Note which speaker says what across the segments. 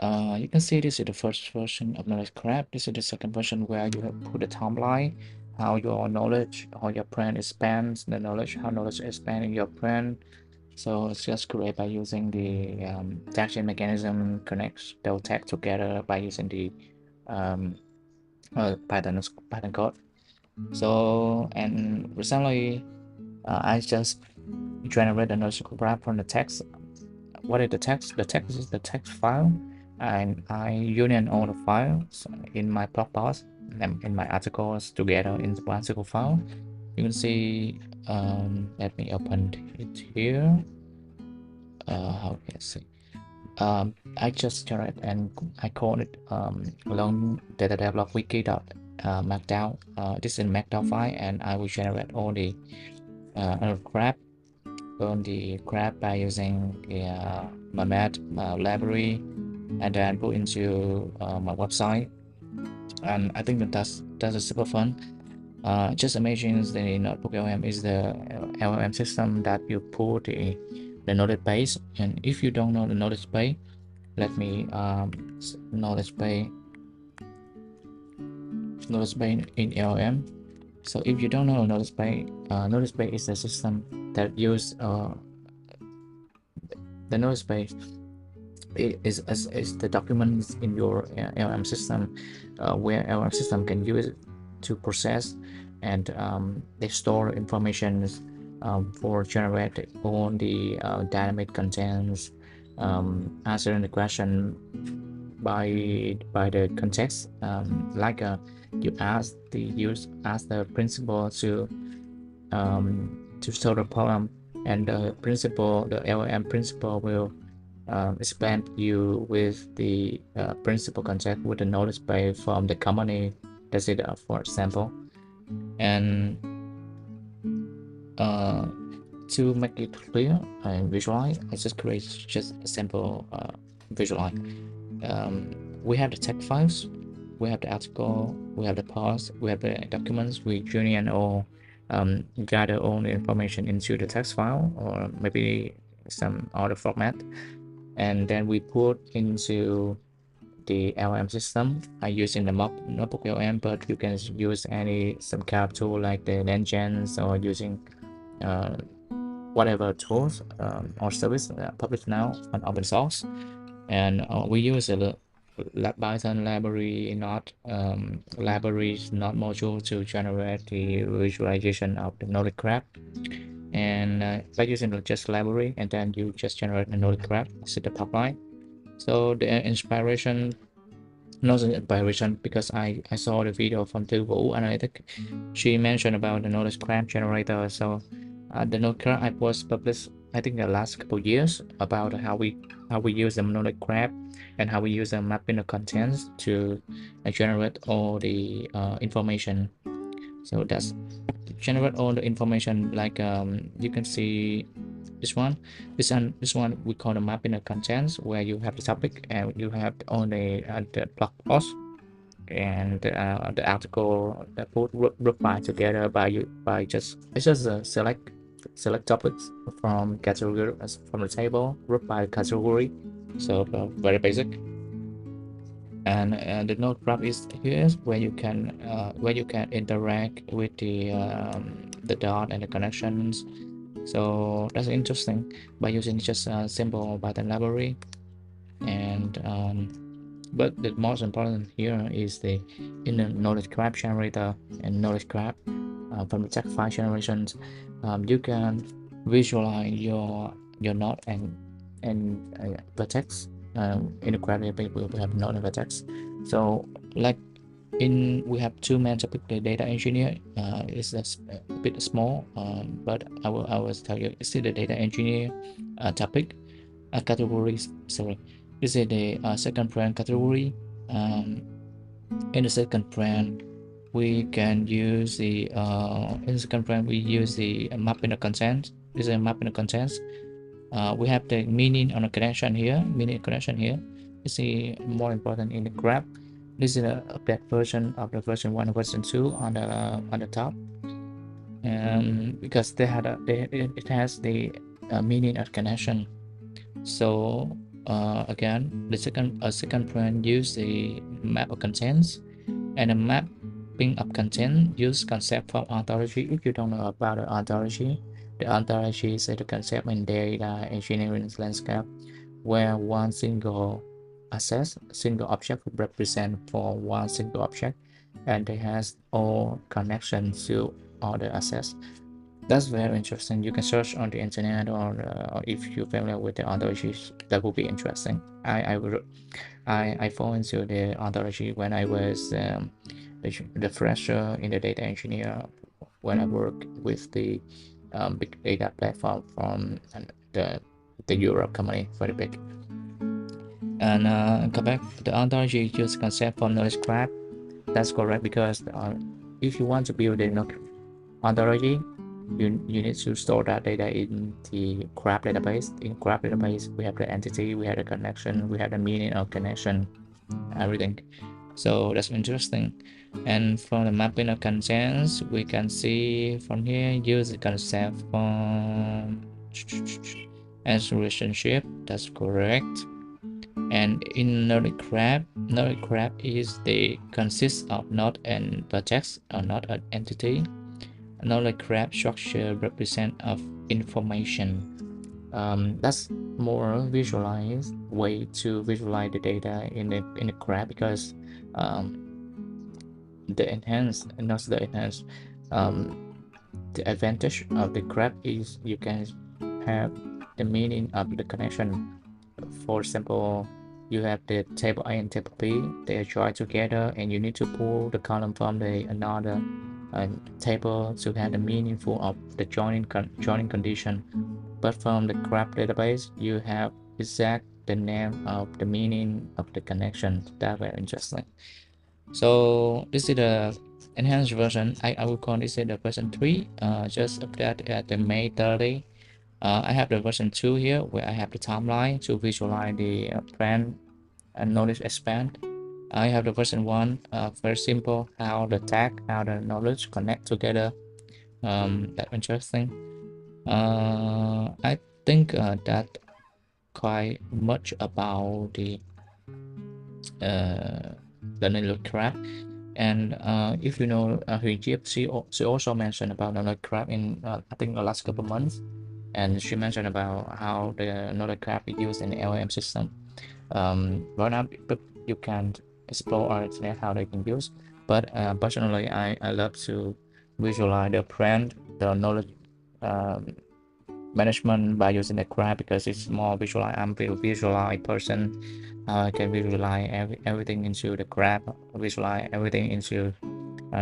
Speaker 1: You can see this is the first version of knowledge graph. This is the second version where you have put the timeline, how your knowledge, how your brain expands, the knowledge, how knowledge expands in your brain. So it's just created by using the detection mechanism, connects those text together by using the um, Python code. So, and recently I just generate a knowledge graph from the text. What is the text? The text is the text file, and I union all the files in my blog post and in my articles together in one single file. You can see, let me open it here. How can I see? I just generate and I call it longdatadevlog wiki.markdown. This is a markdown file, and I will generate all the graph on the graph by using the Mamet library, and then put into my website. And I think that's super fun. Just imagine the NotebookLM is the LLM system that you put the knowledge base. And if you don't know the knowledge base, let me knowledge base in LLM. So if you don't know knowledge base is a system that use the knowledge base is the documents in your LLM system, where LLM system can use it to process, and they store information for generate all the dynamic contents, answering the question by the context, you ask the principal to solve the problem, and the LLM principal will expand you with the principal concept with the knowledge base from the company. That's it, for example. And to make it clear and visualize, I just create just a simple visualize. We have the text files, we have the article, we have the post, we have the documents. We union or gather all the information into the text file, or maybe some other format, and then we put into the LLM system. I use in the NotebookLM, but you can use some kind of tool like the Legends, or using whatever tools or service published now on open source. And we use a Python library, not module, to generate the visualization of the knowledge graph. And by using the just library, and then you just generate a knowledge graph, see the pipeline. So the inspiration, not the inspiration, because I saw the video from Thu Vu Analytic. She mentioned about the knowledge graph generator. So the knowledge graph I was published, I think, the last couple of years, about how we use the knowledge graph and how we use the mapping the contents to generate all the information. So that's generate all the information, like you can see this one. This one we call the mapping the contents, where you have the topic and you have all the blog post and the article that put group by together by just select topics from category, from the table, group by category. So very basic. And the node graph is here, where you can interact with the dot and the connections. So that's interesting by using just a simple Python library. And but the most important here is the inner knowledge graph generator and knowledge graph. From the text file generations, you can visualize your node and vertex. In the graph we have node and vertex. So like we have two main topic. The data engineer is a bit small, but I will tell you, it's the data engineer topic categories. Sorry, this is the second brand category. In the second brand, we can use the in the second brand we use the mapping the content. This is a mapping the contents. We have the meaning on the connection here. Meaning connection here. You see, more important in the graph. This is a update version of the version 1 and version 2 on the top, because it has the meaning of connection. So again, the second point use the map of contents, and a mapping of content use concept from ontology. If you don't know about the ontology is the concept in data engineering landscape where one single single object will represent for one single object, and it has all connections to all the assets. That's very interesting. You can search on the internet, or if you're familiar with the ontologies, that would be interesting. I fall into the ontology when I was the fresher in the data engineer, when I worked with the big data platform from the Europe company, very big. And come back, the ontology use concept from knowledge graph. That's correct, because if you want to build a ontology, you need to store that data in the graph database. In graph database, we have the entity, we have the connection, we have the meaning of connection, everything. So that's interesting. And from the mapping of contents, we can see from here, use the concept from as relationship. That's correct. And in knowledge graph is the consists of node and vertex, or not an entity. Knowledge graph structure represent of information. That's more visualized way to visualize the data in the graph, because the enhanced not the enhanced the advantage of the graph is you can have the meaning of the connection. For example, you have the table A and table B, they are joined together, and you need to pull the column from the another table to have the meaningful of the joining condition. But from the graph database, you have exact the name of the meaning of the connection. That's very interesting. So this is the enhanced version. I will call this the version 3. Just update at the May 30. I have the version 2 here, where I have the timeline to visualize the trend and knowledge expand. I have the version 1, very simple, how the tag, how the knowledge connect together. That's interesting. I think that quite much about the knowledge graph. And if you know Hujib, she also mentioned about knowledge graph in I think the last couple months, and she mentioned about how the knowledge graph is used in the LLM system. Right now, you can explore on internet how they can use, but personally, I love to visualize the brand, the knowledge management by using the graph, because it's more visualize. I'm a visualize person. I can visualize everything into the graph, visualize everything into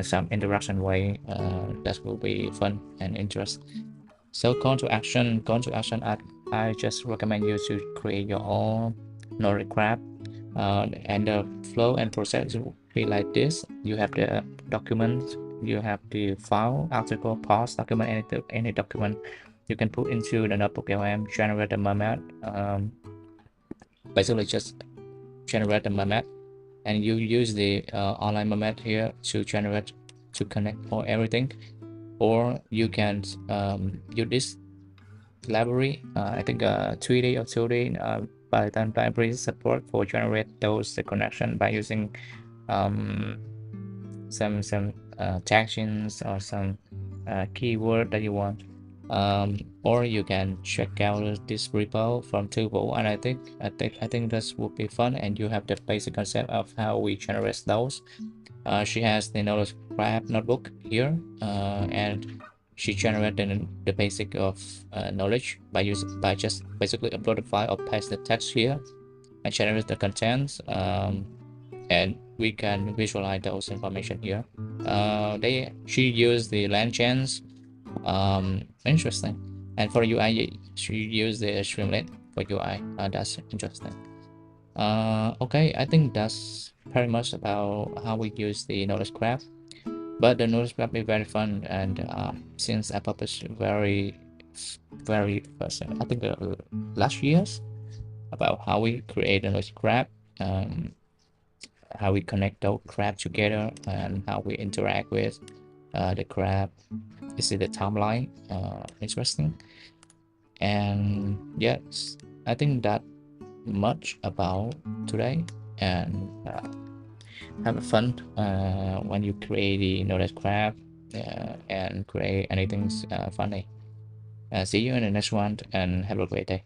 Speaker 1: some interaction way. That will be fun and interesting. So call to action. I just recommend you to create your own knowledge graph, and the flow and process will be like this. You have the document, you have the file, article, post, document, any document you can put into the NotebookLM, generate the format. Basically just generate the format, and you use the online format here to generate, to connect for everything. Or you can use this library, I think 3D or 2D Python library support for generate those connection by using some taxons or some keyword that you want. Or you can check out this repo from Thu Vu, and I think this would be fun, and you have the basic concept of how we generate those. She has the knowledge graph notebook here, and she generated the basic of knowledge by just basically upload the file or paste the text here and generate the contents, and we can visualize those information here. She used the LangChain, interesting, and for UI she used the Streamlit for UI. That's interesting. Okay, I think that's pretty much about how we use the knowledge graph. But the knowledge graph is very fun, and since I published very first, I think last years, about how we create a knowledge graph, how we connect those graph together, and how we interact with the graph. This is the timeline. Interesting. And yes, I think that much about today, and have fun when you create the knowledge graph and create anything funny. See you in the next one, and have a great day.